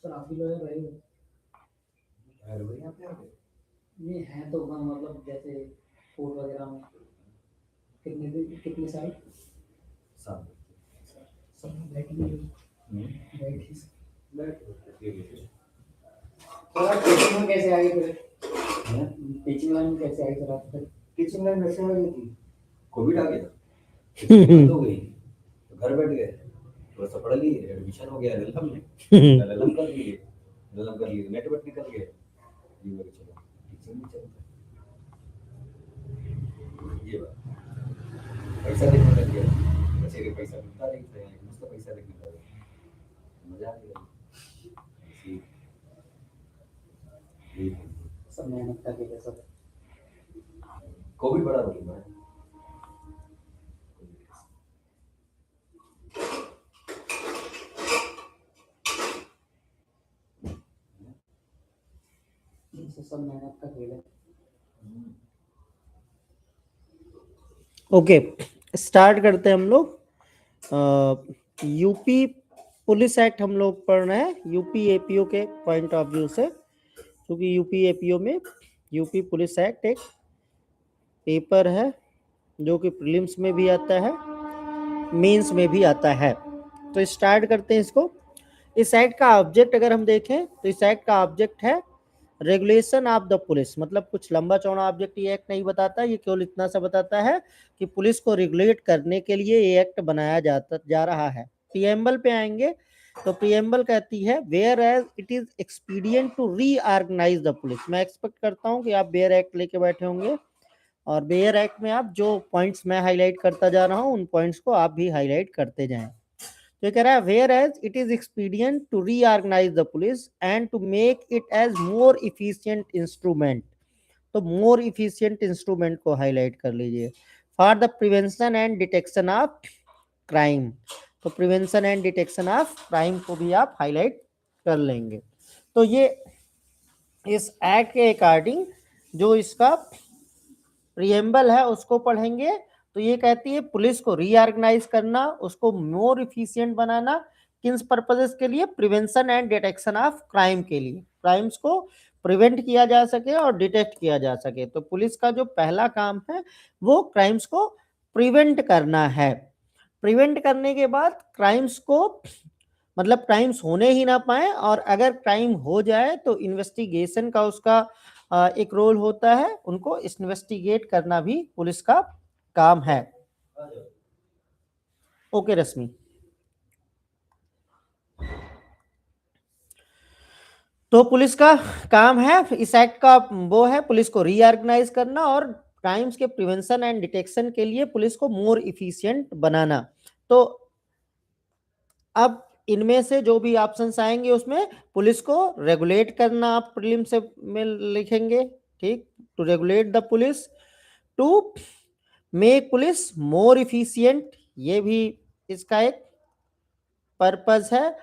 Sir आप ही lawyer रहे हो? अरे भाई यहाँ पे आ गए। नहीं है तो मतलब जैसे कोर्ट वगैरह में कितने साल? सामने सर बैठिए बैठिए। बैठ सर आप टीचिंग में कैसे आए फिर? टीचिंग लाइन में कैसे आए सर आप फिर? टीचिंग लाइन वैसे आ गई थी, कोविड आ गया, बंद हो गई तो घर बैठ गए, थोड़ा सा पढ़ लिए, एडमिशन हो गया एलएलएम में, एलएलएम कर लिए, एलएलएम कर लिए, नेट वेट निकल गए, ये बोले चलो टीचिंग भी चलता है। ये बात पैसा देखने लग गया, बच्चे के पैसा मिलता नहीं था, मुझ तो पैसा देखने लगा, मजा आ गया। सब मेहनत करके सब कोविड बड़ा रोल है। सब मेहनत का खेल है। ओके, स्टार्ट करते हैं हम लोग। यूपी पुलिस एक्ट हम लोग पढ़ रहे हैं यूपी एपीओ के पॉइंट ऑफ व्यू से, क्योंकि यूपी एपीओ में यूपी पुलिस एक्ट एक पेपर है जो कि प्रीलिम्स में भी आता है, मेंस में भी आता है। तो स्टार्ट करते हैं इसको। इस एक्ट का ऑब्जेक्ट अगर हम देखें तो इस एक्ट का ऑब्जेक्ट है रेगुलेशन ऑफ द पुलिस। मतलब कुछ लंबा चौड़ा ऑब्जेक्ट ये एक्ट नहीं बताता, ये केवल इतना सा बताता है कि पुलिस को रेगुलेट करने के लिए ये एक्ट बनाया जा रहा है। प्रीएम्बल पे आएंगे तो प्रीएम्बल कहती है whereas it is expedient to reorganise the police. मैं एक्सपेक्ट करता हूं कि आप बेयर एक्ट लेके बैठे होंगे और बेयर एक्ट में आप जो पॉइंट्स मैं हाईलाइट करता जा रहा हूं उन पॉइंट्स को आप भी हाईलाइट करते जाएं। तो कह रहा है whereas it is expedient to reorganise the police and to make it as more efficient instrument. तो मोर इफिशिएंट इंस्ट्रूमेंट को हाईलाइट कर लीजिए। For the prevention and detection of crime, तो prevention and detection of crime को भी आप highlight कर लेंगे। तो ये इस एक्ट के अकॉर्डिंग जो इसका प्रीएम्बल है उसको पढ़ेंगे। तो ये कहती है पुलिस को रीऑर्गेनाइज करना, उसको मोर इफिशिएंट बनाना, किस पर्पजेस के लिए? Prevention and detection of crime के लिए, क्राइम्स को प्रिवेंट किया जा सके और डिटेक्ट किया जा सके। तो पुलिस का जो पहला काम है वो क्राइम्स को प्रिवेंट करना है। प्रिवेंट करने के बाद क्राइम्स को मतलब क्राइम्स होने ही ना पाए, और अगर क्राइम हो जाए तो इन्वेस्टिगेशन का उसका एक रोल होता है, उनको इन्वेस्टिगेट करना भी पुलिस का काम है। ओके रश्मि, तो पुलिस का काम है, इस एक्ट का वो है पुलिस को रीऑर्गेनाइज करना और क्राइम्स के प्रिवेंशन एंड डिटेक्शन के लिए पुलिस को मोर इफिशिएंट बनाना। तो अब इनमें से जो भी ऑप्शंस आएंगे उसमें पुलिस को रेगुलेट करना आप प्रीलिम से में लिखेंगे, ठीक। To regulate the police, to make police more efficient, ये भी इसका एक पर्पस है।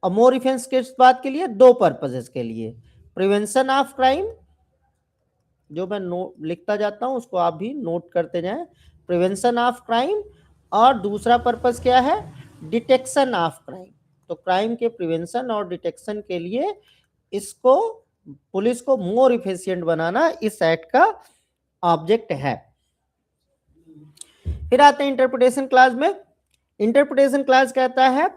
और मोर इफेंस किस बात के लिए? दो पर्पसेस के लिए, प्रिवेंशन ऑफ क्राइम, जो मैं लिखता जाता हूं उसको आप भी नोट करते जाएं, प्रिवेंशन ऑफ क्राइम, और दूसरा पर्पस क्या है? Detection of crime. तो क्राइम के प्रिवेंशन और डिटेक्शन के लिए इसको पुलिस को मोर इफिशिएंट बनाना इस एक्ट का ऑब्जेक्ट है। फिर आते हैं इंटरप्रिटेशन क्लास में। इंटरप्रिटेशन क्लास कहता है,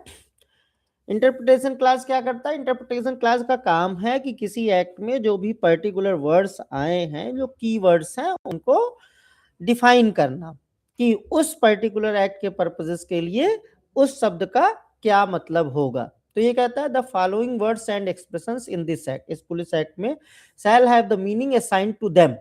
इंटरप्रिटेशन क्लास क्या करता है? इंटरप्रिटेशन क्लास का काम है कि किसी एक्ट में जो भी पर्टिकुलर वर्ड्स आए हैं, जो की वर्ड्स हैं, उनको डिफाइन करना कि उस पर्टिकुलर एक्ट के पर्पसेस के लिए उस शब्द का क्या मतलब होगा। तो ये कहता है the following words and expressions in this act, इस पुलिस एक्ट में, shall have the meaning assigned to them,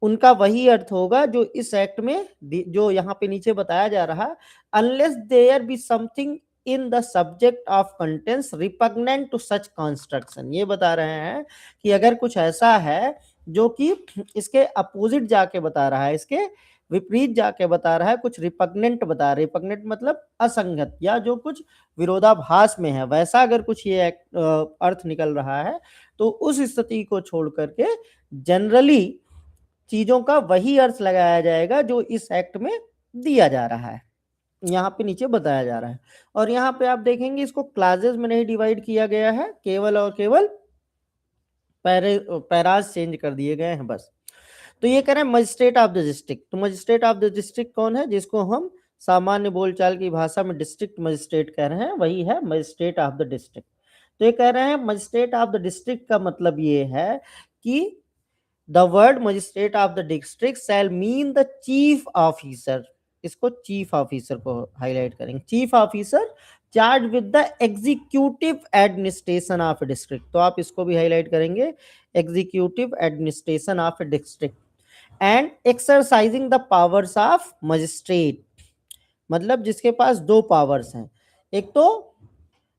उनका वही अर्थ होगा जो इस एक्ट में जो यहाँ पे नीचे बताया जा रहा है, unless there be something in the subject of contents repugnant to such construction. ये बता रहे हैं कि अगर कुछ ऐसा है जो कि इसके अपोजिट जाके बता रहा है, इसके विपरीत जाके बता रहा है, कुछ रिपग्नेंट बता रहा है, रिपग्नेंट मतलब असंगत या जो कुछ विरोधाभास में है, वैसा अगर कुछ ये अर्थ निकल रहा है तो उस स्थिति को छोड़ करके जनरली चीजों का वही अर्थ लगाया जाएगा जो इस एक्ट में दिया जा रहा है। यहाँ पे नीचे बताया जा रहा है। और यहाँ पे आप देखेंगे इसको क्लासेस में नहीं डिवाइड किया गया है, केवल और केवल पैराज चेंज कर दिए गए हैं बस। तो ये कह रहे हैं मजिस्ट्रेट ऑफ द डिस्ट्रिक्ट। तो मजिस्ट्रेट ऑफ द डिस्ट्रिक्ट कौन है, जिसको हम सामान्य बोलचाल की भाषा में डिस्ट्रिक्ट मजिस्ट्रेट कह रहे हैं, वही है मजिस्ट्रेट ऑफ द डिस्ट्रिक्ट। तो ये कह रहे हैं मजिस्ट्रेट ऑफ द डिस्ट्रिक्ट का मतलब ये है कि the word magistrate of the district shall mean the chief officer. इसको चीफ ऑफिसर को हाईलाइट करेंगे, chief officer charge with the executive administration of district. तो आप इसको भी हाईलाइट करेंगे, executive administration of district and exercising the powers of magistrate. मतलब जिसके पास दो पावर्स हैं, एक तो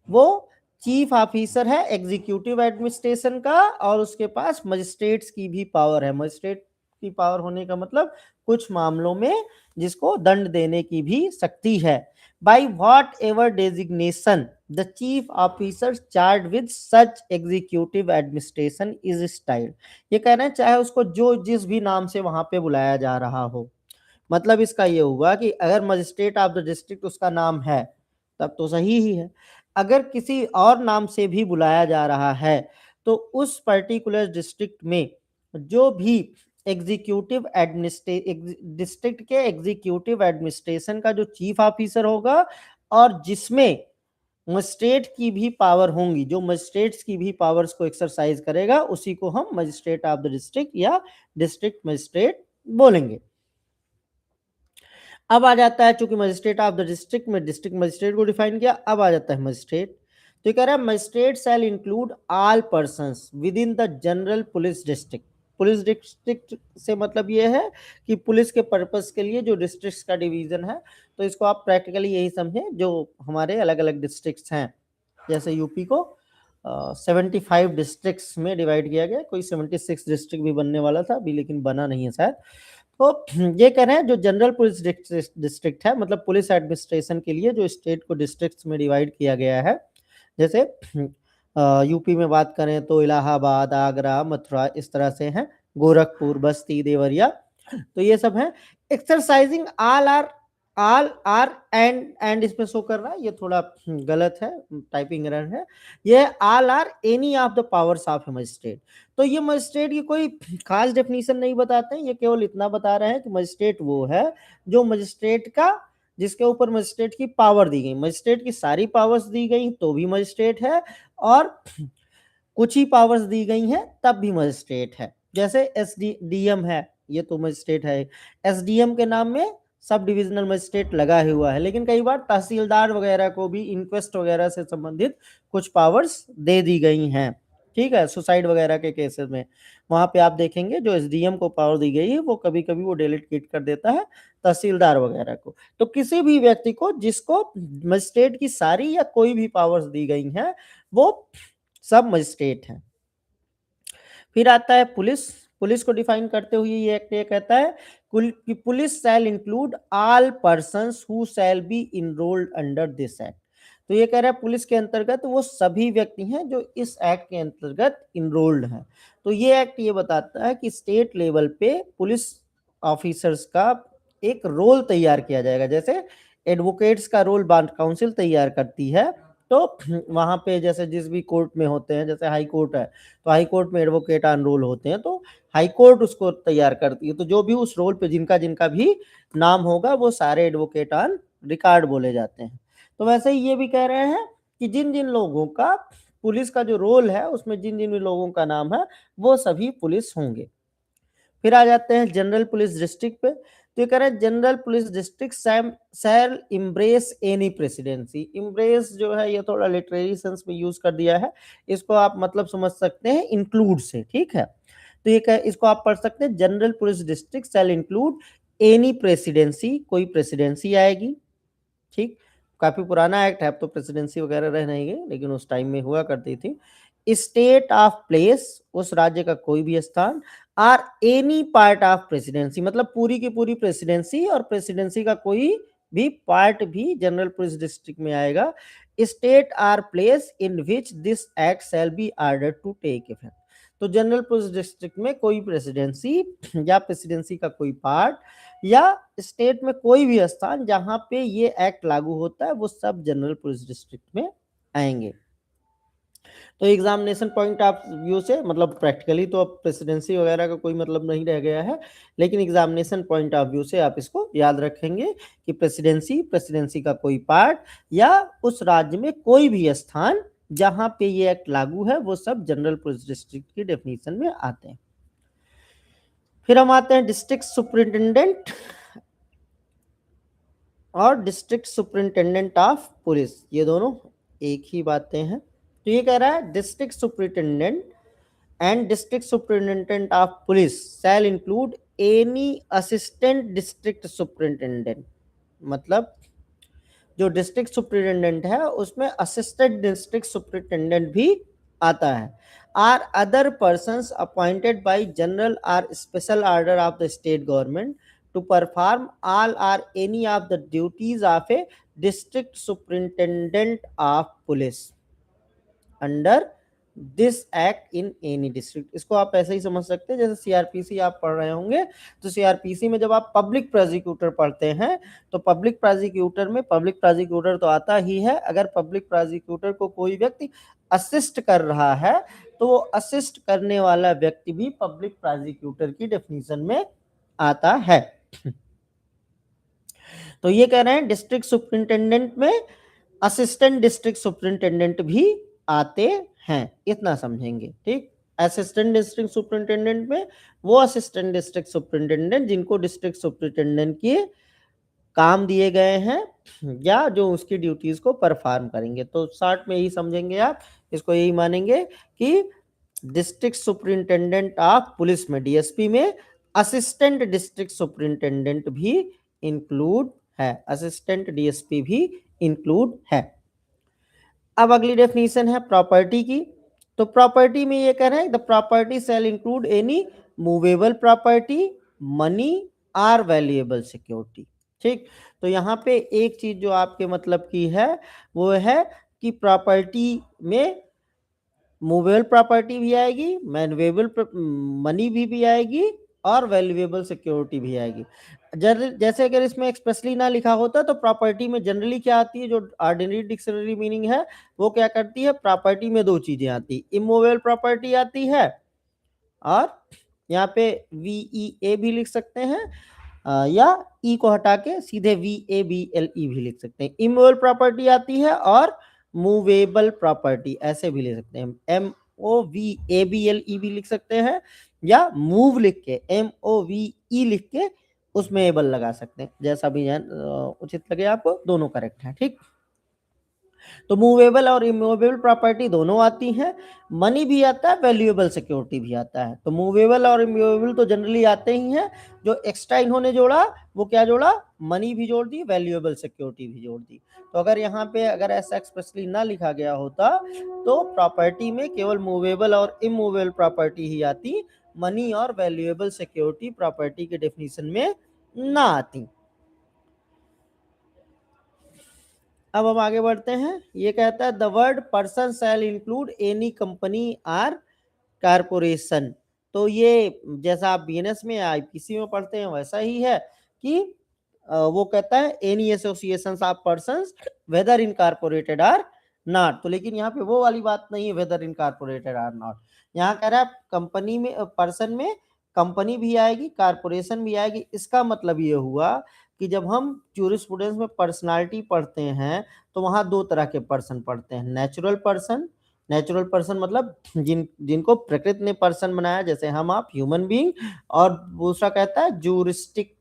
वो चीफ ऑफिसर है एग्जीक्यूटिव एडमिनिस्ट्रेशन का, और उसके पास मजिस्ट्रेट्स की भी पावर है। मजिस्ट्रेट की पावर होने का मतलब कुछ मामलों में जिसको दंड देने की भी शक्ति है। By what ever designation the chief officer charge with such executive administration is styled. ये कह रहे हैं चाहे उसको जो जिस भी नाम से वहां पे बुलाया जा रहा हो। मतलब इसका ये हुआ कि अगर मजिस्ट्रेट ऑफ द डिस्ट्रिक्ट उसका नाम है तब तो सही ही है, अगर किसी और नाम से भी बुलाया जा रहा है तो उस पर्टिकुलर डिस्ट्रिक्ट में जो भी एग्जीक्यूटिव डिस्ट्रिक्ट के एग्जीक्यूटिव एडमिनिस्ट्रेशन का जो चीफ ऑफिसर होगा और जिसमें मजिस्ट्रेट की भी पावर होंगी, जो मजिस्ट्रेट्स की भी पावर्स को एक्सरसाइज करेगा, उसी को हम मजिस्ट्रेट ऑफ द डिस्ट्रिक्ट या डिस्ट्रिक्ट मजिस्ट्रेट बोलेंगे। अब आ जाता है, चूंकि मजिस्ट्रेट ऑफ द डिस्ट्रिक्ट में डिस्ट्रिक्ट मजिस्ट्रेट को डिफाइन किया, अब आ जाता है मजिस्ट्रेट। तो ये कह रहा है magistrate shall include all persons with in the general police district. Police district से मतलब ये है कि पुलिस के पर्पस के लिए जो डिस्ट्रिक्ट्स का डिवीजन है, तो इसको आप प्रैक्टिकली यही समझें, जो हमारे अलग अलग डिस्ट्रिक्ट्स हैं, जैसे यूपी को 75 डिस्ट्रिक्ट्स में डिवाइड किया गया, कोई 76 डिस्ट्रिक्ट भी बनने वाला था अभी, लेकिन बना नहीं है शायद। तो ये कह रहे हैं जो जनरल पुलिस डिस्ट्रिक्ट है, मतलब पुलिस एडमिनिस्ट्रेशन के लिए जो स्टेट को डिस्ट्रिक्ट्स में डिवाइड किया गया है, जैसे यूपी में बात करें तो इलाहाबाद, आगरा, मथुरा, इस तरह से हैं, गोरखपुर, बस्ती, देवरिया, तो ये सब है। एक्सरसाइजिंग ऑल आर एंड इसमें शो कर रहा है, ये थोड़ा गलत है, टाइपिंग एरर है। ये all are any of the powers of magistrate. तो ये मजिस्ट्रेट की कोई खास डेफिनेशन नहीं बताते हैं, ये केवल इतना बता रहे हैं कि मजिस्ट्रेट वो है जो मजिस्ट्रेट का, जिसके ऊपर मजिस्ट्रेट की पावर दी गई, मजिस्ट्रेट की सारी पावर्स दी गई तो भी मजिस्ट्रेट है, और कुछ ही पावर्स दी गई हैं तब भी मजिस्ट्रेट है। जैसे एसडीएम है, ये तो मजिस्ट्रेट है, एसडीएम के नाम में सब डिविजनल मजिस्ट्रेट लगा हुआ है, लेकिन कई बार तहसीलदार वगैरह को भी इंक्वेस्ट वगैरह से संबंधित कुछ पावर्स दे दी गई हैं, ठीक है। सुसाइड वगैरह के केसेस में वहां पे आप देखेंगे जो एसडीएम को पावर दी गई है, वो कभी कभी वो डेलीगेट कर देता है तहसीलदार वगैरह को। तो किसी भी व्यक्ति को जिसको मजिस्ट्रेट की सारी या कोई भी पावर्स दी गई हैं, वो सब मजिस्ट्रेट हैं। फिर आता है पुलिस। पुलिस को डिफाइन करते हुए ये एक्ट ये कहता है कि police shall include all persons who shall be enrolled under this act. तो ये कह रहा है पुलिस के अंतर्गत वो सभी व्यक्ति हैं जो इस एक्ट के अंतर्गत इनरोल्ड हैं। तो ये एक्ट ये बताता है कि स्टेट लेवल पे पुलिस ऑफिसर्स का एक रोल तैयार किया जाएगा, जैसे एडवोकेट्स का रोल बार काउंसिल तैयार करती है, तो वहां पे जैसे जिस भी कोर्ट में होते हैं, जैसे हाई कोर्ट है तो हाई कोर्ट में एडवोकेट ऑन रोल होते हैं, तो हाई कोर्ट उसको तैयार करती है। तो जो भी उस रोल पे जिनका जिनका भी नाम होगा वो सारे एडवोकेट ऑन रिकॉर्ड बोले जाते हैं। तो वैसे ही ये भी कह रहे हैं कि जिन जिन लोगों का पुलिस का जो रोल है उसमें जिन जिन लोगों का नाम है वो सभी पुलिस होंगे। फिर आ जाते हैं जनरल पुलिस डिस्ट्रिक्ट पे। तो ये कह रहे हैं जनरल पुलिस डिस्ट्रिक्ट शैल इम्ब्रेस एनी प्रेसिडेंसी। इम्ब्रेस जो है ये थोड़ा लिटरेरी सेंस में यूज कर दिया है, इसको आप मतलब समझ सकते हैं इंक्लूड से, ठीक है। तो ये इसको आप पढ़ सकते हैं जनरल पुलिस डिस्ट्रिक्ट शैल इंक्लूड एनी प्रेसिडेंसी, कोई प्रेसिडेंसी आएगी, ठीक। काफी पुराना एक्ट है, अब तो प्रेसिडेंसी वगैरह रह नहीं गई, लेकिन उस टाइम में हुआ करती थी। स्टेट ऑफ प्लेस, उस राज्य का कोई भी स्थान, or any part of presidency, मतलब पूरी की पूरी प्रेसिडेंसी और प्रेसिडेंसी का कोई भी पार्ट भी जनरल पुलिस डिस्ट्रिक्ट में आएगा। State or place in which this act shall be order to take effect. तो जनरल पुलिस डिस्ट्रिक्ट में कोई प्रेसिडेंसी या प्रेसिडेंसी का कोई पार्ट या स्टेट में कोई भी स्थान जहां पे ये एक्ट लागू होता है वो सब जनरल पुलिस डिस्ट्रिक्ट में आएंगे। तो एग्जामिनेशन पॉइंट ऑफ व्यू से मतलब प्रैक्टिकली तो अब प्रेसिडेंसी वगैरह का कोई मतलब नहीं रह गया है, लेकिन एग्जामिनेशन पॉइंट ऑफ व्यू से आप इसको याद रखेंगे कि प्रेसिडेंसी का कोई पार्ट या उस राज्य में कोई भी स्थान जहां पे ये एक्ट लागू है वो सब जनरल पुलिस डिस्ट्रिक्ट की डेफिनेशन में आते हैं। फिर हम आते हैं डिस्ट्रिक्ट सुपरिंटेंडेंट और डिस्ट्रिक्ट सुपरिंटेंडेंट ऑफ पुलिस, ये दोनों एक ही बातें हैं। तो ये कह रहा है district superintendent and district superintendent of police shell include any assistant district superintendent, मतलब जो डिस्ट्रिक्ट सुपरिंटेंडेंट है उसमें असिस्टेंट डिस्ट्रिक्ट सुपरिंटेंडेंट भी आता है, or other persons appointed by general or special order of the state government to perform all or any of the duties of a district superintendent of police under this act in any district। इसको आप ऐसे ही समझ सकते हैं जैसे CrPC आप पढ़ रहे होंगे, तो सीआरपीसी में जब आप पब्लिक प्रोसिक्यूटर पढ़ते हैं तो पब्लिक प्रोसिक्यूटर तो आता ही है, अगर पब्लिक प्रोसिक्यूटर को कोई व्यक्ति असिस्ट कर रहा है तो वो असिस्ट करने वाला व्यक्ति भी पब्लिक प्रोसिक्यूटर की डेफिनेशन में आता है। तो ये कह रहे हैं डिस्ट्रिक्ट सुपरिंटेंडेंट में असिस्टेंट डिस्ट्रिक्ट सुपरिंटेंडेंट भी आते हैं, इतना समझेंगे, ठीक। असिस्टेंट डिस्ट्रिक्ट सुपरिंटेंडेंट में वो असिस्टेंट डिस्ट्रिक्ट सुपरिंटेंडेंट जिनको डिस्ट्रिक्ट सुपरिंटेंडेंट के काम दिए गए हैं या जो उसकी ड्यूटीज को परफॉर्म करेंगे। तो शॉर्ट में यही समझेंगे आप, इसको यही मानेंगे कि डिस्ट्रिक्ट सुपरिंटेंडेंट ऑफ पुलिस में डीएसपी में असिस्टेंट डिस्ट्रिक्ट सुपरिंटेंडेंट भी इंक्लूड है, असिस्टेंट डीएसपी भी इंक्लूड है। अब अगली डेफिनेशन है प्रॉपर्टी की। तो प्रॉपर्टी में ये कह रहे हैं the property shell include any movable property, money और वैल्यूएबल सिक्योरिटी, ठीक। तो यहाँ पे एक चीज जो आपके मतलब की है वो है कि प्रॉपर्टी में मूवेबल प्रॉपर्टी भी आएगी, मैनुवेबल मनी भी आएगी और वैल्यूएबल सिक्योरिटी भी आएगी। जैसे अगर इसमें एक्सप्रेसली ना लिखा होता तो प्रॉपर्टी में जनरली क्या आती है, जो ऑर्डिनरी डिक्शनरी मीनिंग है वो क्या करती है, प्रॉपर्टी में दो चीजें आती, इमूवेबल प्रॉपर्टी आती है और यहाँ पे VEA भी लिख सकते हैं या ई को हटा के सीधे VABLE भी लिख सकते हैं। इमूवेबल प्रॉपर्टी आती है और मूवेबल प्रॉपर्टी ऐसे भी ले सकते हैं, MOVABLE भी लिख सकते हैं या मूव लिख के MOVE लिख के उसमें एबल लगा सकते हैं, जैसा भी उचित लगे आपको, दोनों करेक्ट है, ठीक। तो मूवेबल और इमूवेबल प्रॉपर्टी दोनों आती हैं, मनी भी आता है, वैल्यूएबल सिक्योरिटी भी आता है। तो मूवेबल और इमूवेबल तो जनरली आते ही हैं, जो एक्स्ट्रा इन्होंने जोड़ा वो क्या जोड़ा, मनी भी जोड़ दी, वैल्यूएबल सिक्योरिटी भी जोड़ दी। तो अगर यहाँ पे अगर ऐसा एक्सप्रेसली ना लिखा गया होता तो प्रॉपर्टी में केवल मूवेबल और इमूवेबल प्रॉपर्टी ही आती, मनी और वैल्यूएबल सिक्योरिटी प्रॉपर्टी के डेफिनेशन में ना आती। अब हम आगे बढ़ते हैं, ये कहता है the word person shall include any company or corporation. तो ये जैसा आप बीएनएस में आईपीसी में पढ़ते हैं वैसा ही है कि वो कहता है any associations of persons whether incorporated or not. तो लेकिन यहाँ पे वो वाली बात नहीं है वेदर इनकॉर्पोरेटेड आर नॉट, यहाँ कह रहा है कंपनी में पर्सन में कंपनी भी आएगी, कारपोरेशन भी आएगी। इसका मतलब ये हुआ कि जब हम ज्यूरिस्प्रूडेंस में पर्सनालिटी पढ़ते हैं तो वहां दो तरह के पर्सन पढ़ते हैं, नेचुरल पर्सन मतलब जिनको प्रकृति ने पर्सन बनाया, जैसे हम आप ह्यूमन बीइंग, और दूसरा कहता है ज्यूरिस्टिक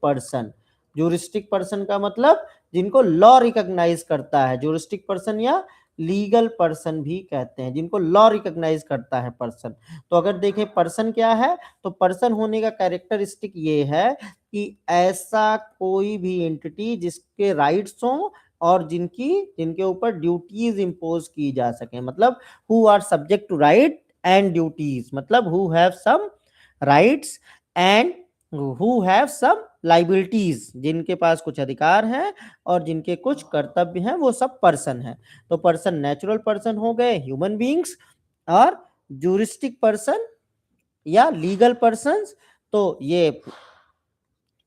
पर्सन का मतलब जिनको लॉ रिकॉग्नाइज करता है, ज्यूरिस्टिक पर्सन या लीगल पर्सन भी कहते हैं, जिनको लॉ रिकॉग्नाइज करता है पर्सन। तो अगर देखें पर्सन क्या है, तो पर्सन होने का कैरेक्टरिस्टिक ये है कि ऐसा कोई भी एंटिटी जिसके राइट्स हों और जिनके ऊपर ड्यूटीज इंपोज की जा सके, मतलब who are subject to right and duties, मतलब who have some rights and who have some liabilities, जिनके पास कुछ अधिकार हैं और जिनके कुछ कर्तव्य हैं, वो सब पर्सन है। तो पर्सन नेचुरल पर्सन हो गए ह्यूमन बीइंग्स, और ज्यूरिस्टिक पर्सन या लीगल पर्सन्स, तो ये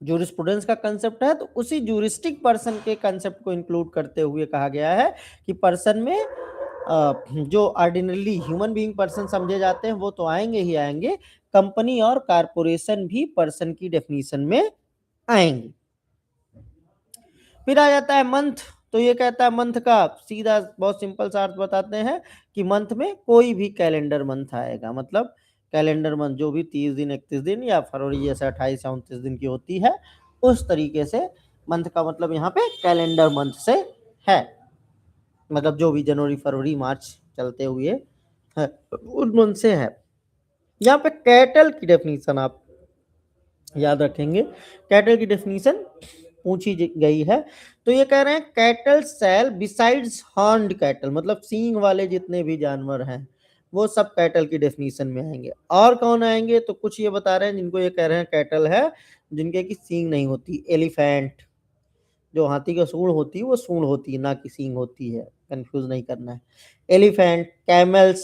जूरिस्प्रूडेंस का कंसेप्ट है, तो उसी जूरिस्टिक पर्सन के कंसेप्ट को इंक्लूड करते हुए कहा गया है कि पर्सन में जो ऑर्डिनरली ह्यूमन बीइंग पर्सन समझे जाते हैं वो तो आएंगे ही आएंगे, कंपनी और कारपोरेशन भी पर्सन की डेफिनेशन में आएंगे। फिर आ जाता है मंथ, तो ये कहता है मंथ का सीधा बहुत सिंपल सा अर्थ बताते हैं कि मंथ में कोई भी कैलेंडर मंथ आएगा, मतलब कैलेंडर मंथ जो भी 30 दिन 31 दिन या फरवरी जैसे 28 या 29 दिन की होती है, उस तरीके से मंथ का मतलब यहाँ पे कैलेंडर मंथ से है, मतलब जो भी जनवरी फरवरी मार्च चलते हुए है उन मंथ से है। यहाँ पे कैटल की डेफिनेशन आप याद रखेंगे, कैटल की डेफिनेशन पूछी गई है, तो ये कह रहे हैं cattle shall besides horned cattle, मतलब सींग वाले जितने भी जानवर हैं वो सब कैटल की डेफिनेशन में आएंगे। और कौन आएंगे, तो कुछ ये बता रहे हैं जिनको ये कह रहे हैं कैटल है जिनके की सींग नहीं होती, एलिफेंट, जो हाथी का सूंड होती है वो सूंड होती है ना कि सींग होती है, कंफ्यूज नहीं करना है। Elephant, camels,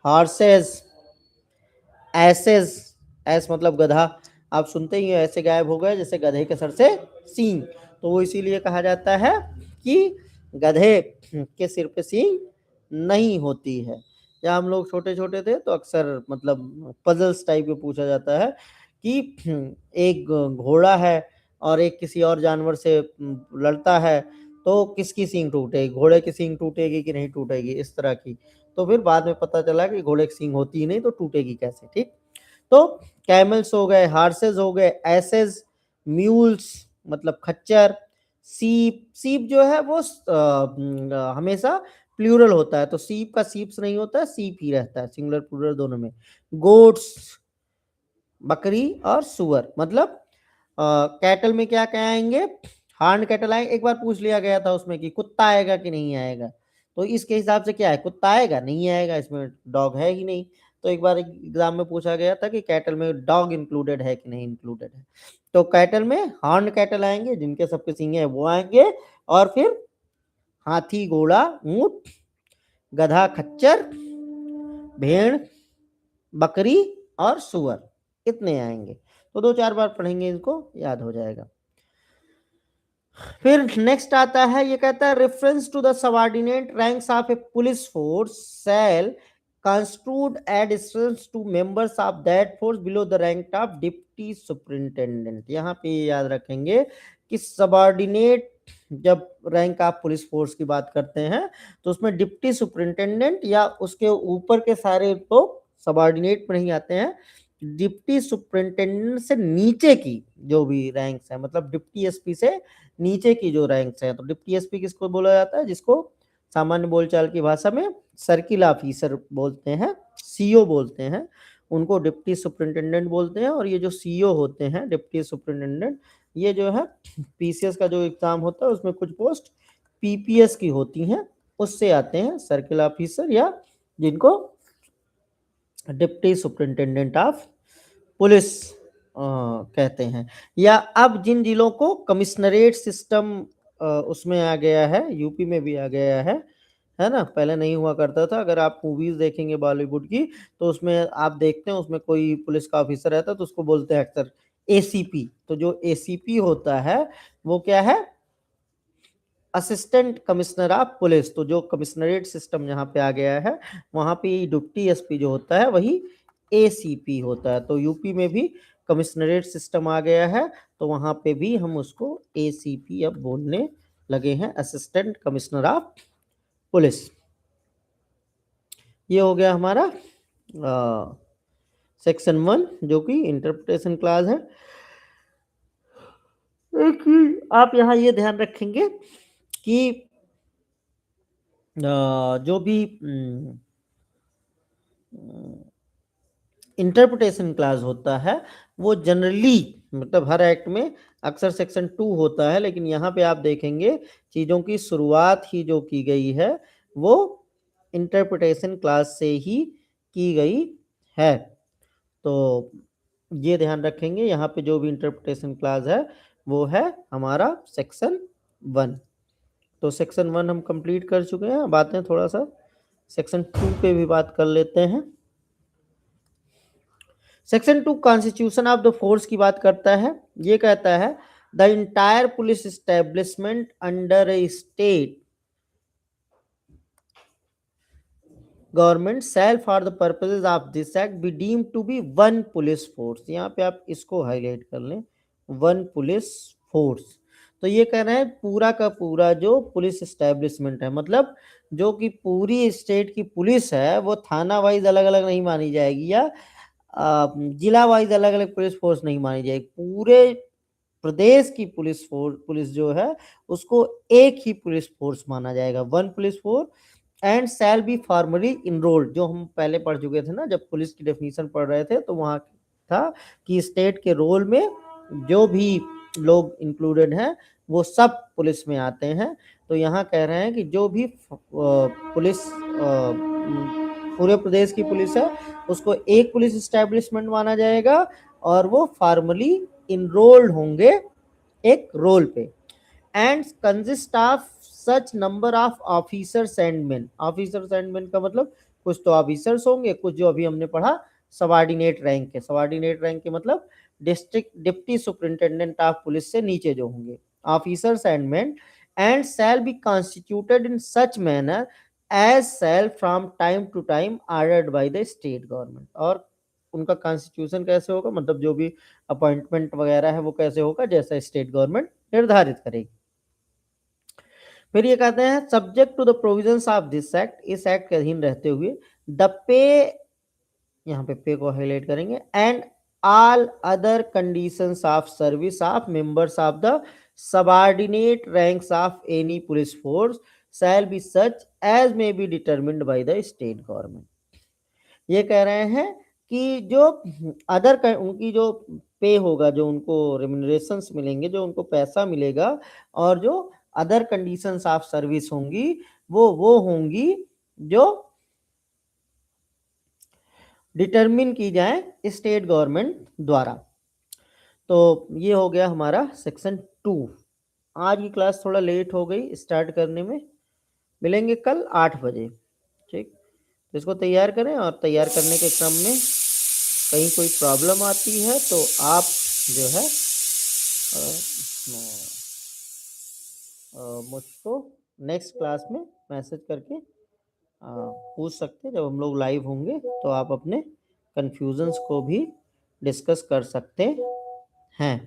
horses, asses, ass मतलब गधा, आप सुनते ही ऐसे गायब हो गए जैसे गधे के सर से सींग, तो वो इसीलिए कहा जाता है कि गधे के सिर पे सींग नहीं होती है। या हम लोग छोटे छोटे थे तो अक्सर मतलब पजल्स टाइप में पूछा जाता है कि एक घोड़ा है और एक किसी और जानवर से लड़ता है, तो किसकी सींग टूटेगी, घोड़े की सींग टूटेगी कि नहीं टूटेगी, इस तरह की। तो फिर बाद में पता चला कि घोड़े की सींग होती ही नहीं तो टूटेगी कैसे, ठीक। तो कैमल्स हो गए, हार्सेस हो गए, एसेस, म्यूल्स मतलब खच्चर, सीप, सीप जो है वो हमेशा प्लूरल होता है, तो सीप का सीप्स नहीं होता है, सीप ही रहता है, सिंगुलर प्लूरल दोनों में। गोट्स बकरी और सुअर, मतलब कैटल में क्या क्या आएंगे, हार्न कैटल आएंगे। एक बार पूछ लिया गया था उसमें कि कुत्ता आएगा कि नहीं आएगा, तो इसके हिसाब से क्या है, कुत्ता आएगा नहीं आएगा, इसमें डॉग है ही नहीं। तो एक बार एग्जाम में पूछा गया था कि कैटल में डॉग इंक्लूडेड है कि नहीं इंक्लूडेड है, तो कैटल में हार्न कैटल आएंगे जिनके सबके सींगे हैं वो आएंगे, और फिर हाथी, घोड़ा, ऊंट, गधा, खच्चर, भेड़, बकरी और सुअर, इतने आएंगे। तो 2-4 बार पढ़ेंगे इनको याद हो जाएगा। फिर नेक्स्ट आता है, ये कहता है reference to the subordinate ranks of a police force shall construed additions to members of that force below the rank of deputy superintendent. यहाँ पे याद रखेंगे कि सबऑर्डिनेट जब रैंक ऑफ पुलिस फोर्स की बात करते हैं तो उसमें डिप्टी सुपरिंटेंडेंट या उसके ऊपर के सारे तो सबऑर्डिनेट में नहीं आते हैं, डिप्टी सुपरिंटेंडेंट से नीचे की जो भी रैंक्स है, मतलब डिप्टी एसपी से नीचे की जो रैंक्स है, तो डिप्टी एसपी किसको बोला जाता है, जिसको सामान्य बोलचाल की भाषा में सर्किल ऑफिसर बोलते हैं, सीओ बोलते हैं, उनको डिप्टी सुपरिंटेंडेंट बोलते हैं। और ये जो सीओ होते हैं डिप्टी सुपरिंटेंडेंट, ये जो है पीसीएस का जो एग्जाम होता है उसमें कुछ पोस्ट पीपीएस की होती हैं, उससे आते हैं सर्किल ऑफिसर, या जिनको डिप्टी सुपरिंटेंडेंट ऑफ पुलिस कहते हैं। या अब जिन जिलों को कमिश्नरेट सिस्टम उसमें आ गया है, यूपी में भी आ गया है ना, पहले नहीं हुआ करता था। अगर आप मूवीज देखेंगे बॉलीवुड की तो उसमें आप देखते हैं उसमें कोई पुलिस का ऑफिसर रहता है तो उसको बोलते हैं अक्सर एसीपी। तो जो एसीपी होता है वो क्या है, असिस्टेंट कमिश्नर ऑफ पुलिस। तो जो कमिश्नरेट सिस्टम यहाँ पे आ गया है वहां पे डिप्टी एसपी जो होता है वही एसीपी होता है। तो यूपी में भी कमिश्नरेट सिस्टम आ गया है तो वहां पे भी हम उसको एसीपी अब बोलने लगे हैं, असिस्टेंट कमिश्नर ऑफ पुलिस। ये हो गया हमारा सेक्शन 1 जो कि इंटरप्रिटेशन क्लास है। एक आप यहाँ ये ध्यान रखेंगे कि जो भी इंटरप्रिटेशन क्लास होता है वो जनरली मतलब हर एक्ट में अक्सर सेक्शन 2 होता है, लेकिन यहाँ पे आप देखेंगे चीजों की शुरुआत ही जो की गई है वो इंटरप्रिटेशन क्लास से ही की गई है। तो ये ध्यान रखेंगे, यहाँ पे जो भी इंटरप्रिटेशन क्लास है वो है हमारा सेक्शन 1। तो सेक्शन 1 हम कंप्लीट कर चुके हैं। अब आते हैं थोड़ा सा सेक्शन 2 पे भी बात कर लेते हैं। Section 2 constitution of the force की बात करता है। ये कहता है the entire police establishment under a state government shall for the purposes of this act be deem to be one police force. यहाँ पे आप इसको हाईलाइट कर लें, वन पुलिस फोर्स। तो ये कह रहे हैं पूरा का पूरा जो पुलिस एस्टेब्लिशमेंट है, मतलब जो कि पूरी स्टेट की पुलिस है, वो थाना वाइज अलग अलग नहीं मानी जाएगी या जिला वाइज अलग अलग पुलिस फोर्स नहीं मानी जाएगी। पूरे प्रदेश की पुलिस जो है उसको एक ही पुलिस फोर्स माना जाएगा, one police force. And shall B formally enrolled, जो हम पहले पढ़ चुके थे ना, जब पुलिस की डेफिनेशन पढ़ रहे थे तो वहां था कि स्टेट के रोल में जो भी लोग इंक्लूडेड हैं वो सब पुलिस में आते हैं। तो यहाँ कह रहे हैं कि जो भी पुलिस पूरे प्रदेश की पुलिस है उसको एक पुलिस एस्टेब्लिशमेंट माना जाएगा और वो फॉर्मली इनरोल्ड होंगे एक रोल पे। And consist of such number of officers and main. Officers and main का मतलब कुछ तो ऑफिसर्स होंगे, कुछ जो अभी हमने पढ़ा सबॉर्डिनेट रैंक के। सबॉर्डिनेट रैंक के मतलब district deputy superintendent of police से नीचे जो होंगे, officers and men. And shall be constituted in such manner as shall from time to time ordered by the state government. और उनका कॉन्स्टिट्यूशन कैसे होगा, मतलब जो भी अपॉइंटमेंट वगैरह है वो कैसे होगा, जैसा स्टेट गवर्नमेंट निर्धारित करेगी। फिर ये कहते हैं subject to the provisions of this act, इस एक्ट के अधीन रहते हुए द पे, यहाँ पे को हाईलाइट करेंगे, and all other conditions of service of members of the subordinate ranks of any police force shall be such as may be determined by the state government. ये कह रहे हैं कि जो अदर उनकी जो पे होगा, जो उनको रेम्यूनरेशंस मिलेंगे, जो उनको पैसा मिलेगा, और जो अदर कंडीशंस ऑफ सर्विस होंगी वो होंगी जो डिटरमिन की जाए स्टेट गवर्नमेंट द्वारा। तो ये हो गया हमारा सेक्शन 2। आज की क्लास थोड़ा लेट हो गई स्टार्ट करने में, मिलेंगे कल 8 बजे, ठीक। तो इसको तैयार करें, और तैयार करने के क्रम में कहीं कोई प्रॉब्लम आती है तो आप जो है मुझको नेक्स्ट क्लास में मैसेज करके पूछ सकते हैं। जब हम लोग लाइव होंगे तो आप अपने कंफ्यूजन्स को भी डिस्कस कर सकते हैं,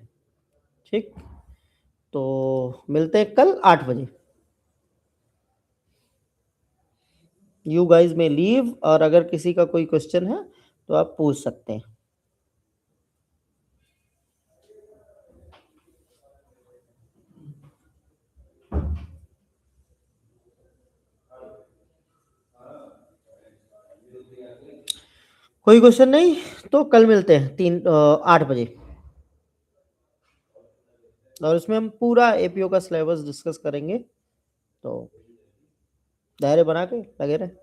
ठीक। तो मिलते हैं कल 8 बजे। यू गाइज में लीव, और अगर किसी का कोई क्वेश्चन है तो आप पूछ सकते हैं। कोई क्वेश्चन नहीं तो कल मिलते हैं 8 बजे, और उसमें हम पूरा एपीओ का सिलेबस डिस्कस करेंगे। तो दायरे बना के लगे रहे।